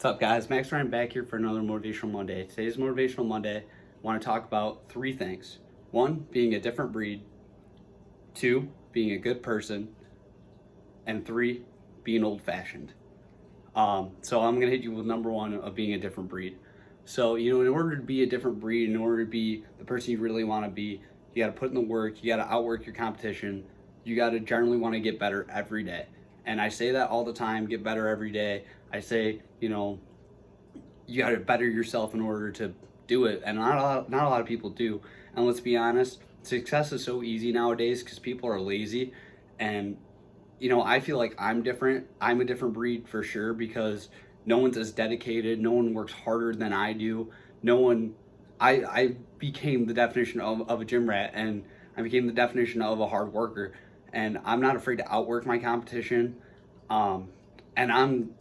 What's up, guys? Max Ryan back here for another Motivational Monday. Today's Motivational Monday. I want to talk about three things. One, being a different breed. Two, being a good person. And three, being old-fashioned. So I'm going to hit you with number one of being a different breed. So, in order to be a different breed, in order to be the person you really want to be, you got to put in the work, you got to outwork your competition, you got to generally want to get better every day. And I say that all the time, get better every day. I say, you got to better yourself in order to do it. And not a lot of people do. And let's be honest, success is so easy nowadays because people are lazy. And, I feel like I'm different. I'm a different breed for sure because no one's as dedicated. No one works harder than I do. No one, I became the definition of a gym rat, and I became the definition of a hard worker. And I'm not afraid to outwork my competition. And I'm,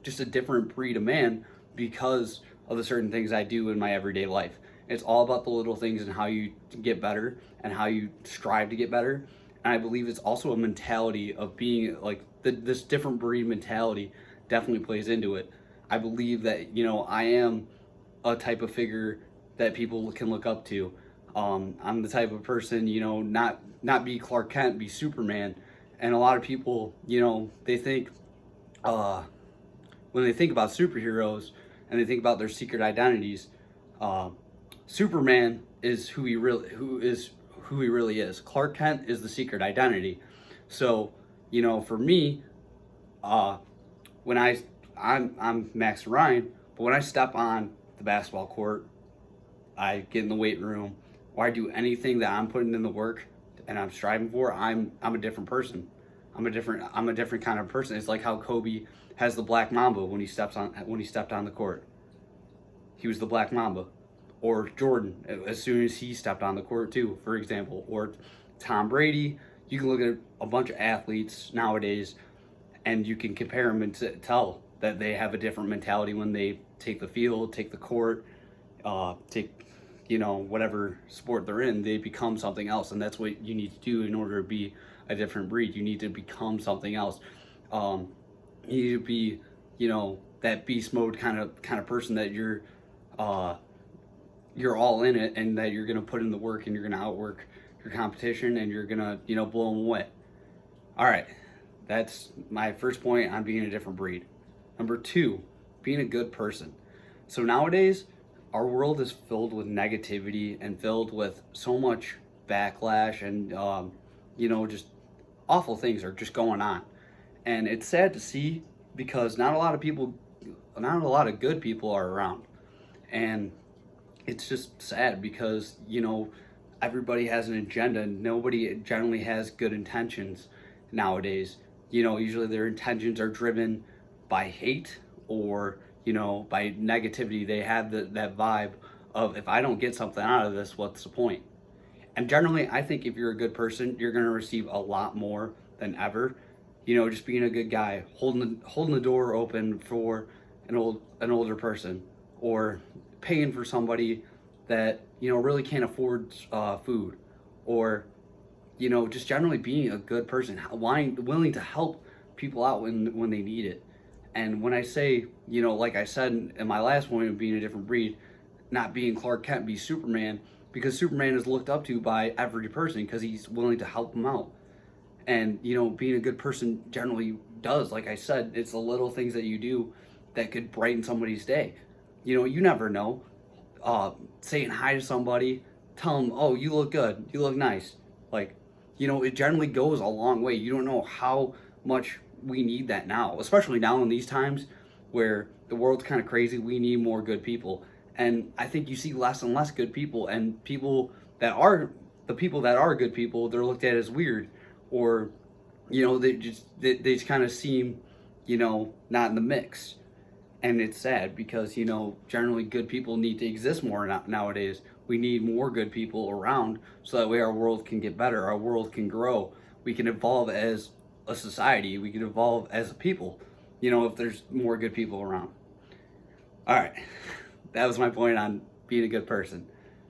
just a different breed of man because of the certain things I do in my everyday life. It's all about the little things and how you get better and how you strive to get better. And I believe it's also a mentality of being like this different breed mentality definitely plays into it. I believe that, I am a type of figure that people can look up to. I'm the type of person, not be Clark Kent, be Superman. And a lot of people, they think, when they think about superheroes and they think about their secret identities, Superman is who he really is. Clark Kent is the secret identity. So, for me, when I'm Max Ryan, but when I step on the basketball court, I get in the weight room, or I do anything that I'm putting in the work and I'm striving for, I'm a different person. I'm a different kind of person. It's like how Kobe has the Black Mamba when he stepped on the court. He was the Black Mamba. Or Jordan, as soon as he stepped on the court too, for example. Or Tom Brady. You can look at a bunch of athletes nowadays and you can compare them and tell that they have a different mentality when they take the field, take the court, take whatever sport they're in. They become something else, and that's what you need to do in order to be a different breed. You need to become something else. You need to be, that beast mode kind of person that you're all in it, and that you're gonna put in the work, and you're gonna outwork your competition, and you're gonna blow them away. All right, that's my first point on being a different breed. Number two, being a good person. So nowadays, our world is filled with negativity and filled with so much backlash and just awful things are just going on. And it's sad to see because not a lot of good people are around. And it's just sad because, everybody has an agenda and nobody generally has good intentions nowadays. Usually their intentions are driven by hate or, by negativity. They have that vibe of, if I don't get something out of this, what's the point? And generally, I think if you're a good person, you're going to receive a lot more than ever. Just being a good guy, holding the door open for an older person, or paying for somebody that really can't afford food, or just generally being a good person, willing to help people out when they need it. And when I say, like I said in my last point of being a different breed, not being Clark Kent, be Superman, because Superman is looked up to by every person because he's willing to help them out. And, being a good person generally does, like I said, it's the little things that you do that could brighten somebody's day. You never know. Saying hi to somebody, tell them, oh, you look good, you look nice. Like, it generally goes a long way. You don't know how much we need that now, especially now in these times where the world's kind of crazy. We need more good people. And I think you see less and less good people, and the people that are good people, they're looked at as weird, or, they just kind of seem, not in the mix. And it's sad because, generally good people need to exist more nowadays. We need more good people around so that way our world can get better, our world can grow. We can evolve as a society, we can evolve as a people, if there's more good people around. All right, that was my point on being a good person.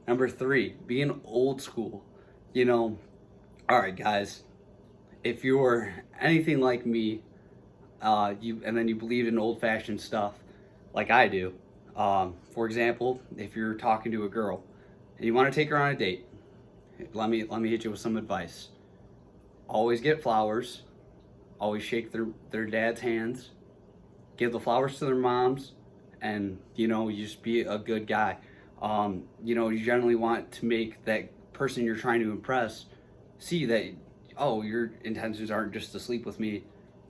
Number three, being old school. All right, guys, if you're anything like me, and then you believe in old-fashioned stuff like I do. For example, if you're talking to a girl and you want to take her on a date, let me hit you with some advice. Always get flowers. Always shake their dad's hands. Give the flowers to their moms, and you just be a good guy. You generally want to make that person you're trying to impress see that, oh, your intentions aren't just to sleep with me.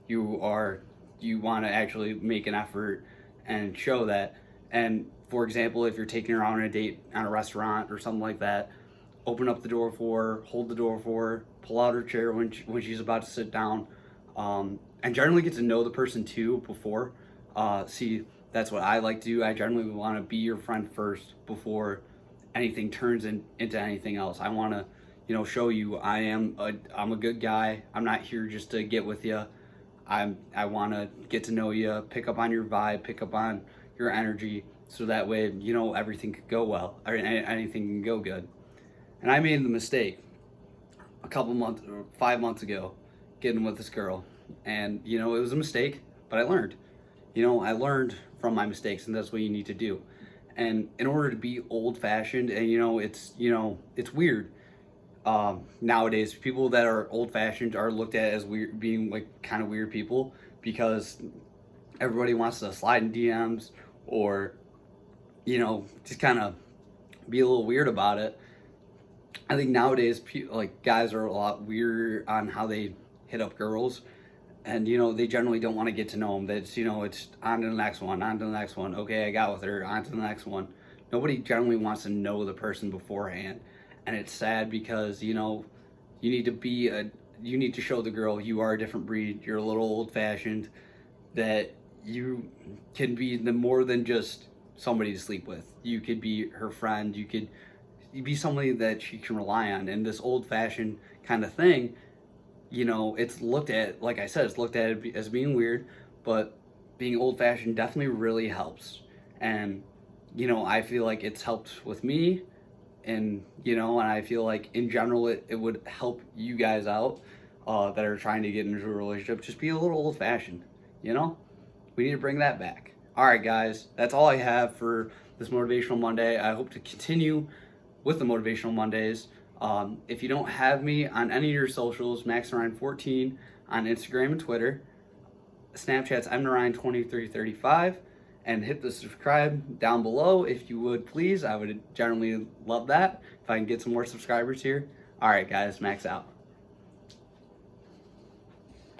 You want to actually make an effort and show that. And for example, if you're taking her on a date on a restaurant or something like that, open up the door for her, hold the door for her, pull out her chair when she's about to sit down, and generally get to know the person too before. See, that's what I like to do. I generally want to be your friend first before anything turns into anything else. I want to, show you I'm a good guy. I'm not here just to get with you. I want to get to know you, pick up on your vibe, pick up on your energy, so that way everything could go well, or anything can go good. And I made the mistake a couple months or 5 months ago getting with this girl, and it was a mistake, but I learned. I learned from my mistakes, and that's what you need to do. And in order to be old-fashioned, and it's weird. Nowadays, people that are old-fashioned are looked at as weird, being like kind of weird people, because everybody wants to slide in DMs or just kind of be a little weird about it. I think nowadays, guys are a lot weirder on how they hit up girls, and they generally don't want to get to know them. That's it's on to the next one, on to the next one. Okay, I got with her, on to the next one. Nobody generally wants to know the person beforehand, and it's sad because you need to show the girl you are a different breed. You're a little old-fashioned, that you can be more than just somebody to sleep with. You could be her friend. You could be somebody that she can rely on. And this old-fashioned kind of thing, it's looked at, like I said, it's looked at as being weird, but being old-fashioned definitely really helps. And I feel like it's helped with me, and and I feel like in general it would help you guys out that are trying to get into a relationship. Just be a little old-fashioned. We need to bring that back. All right, guys, that's all I have for this Motivational Monday. I hope to continue with the Motivational Mondays. If you don't have me on any of your socials, MaxNarayan14 on Instagram and Twitter, Snapchat's mnarayan2335, and hit the subscribe down below if you would, please. I would generally love that if I can get some more subscribers here. All right, guys, Max out.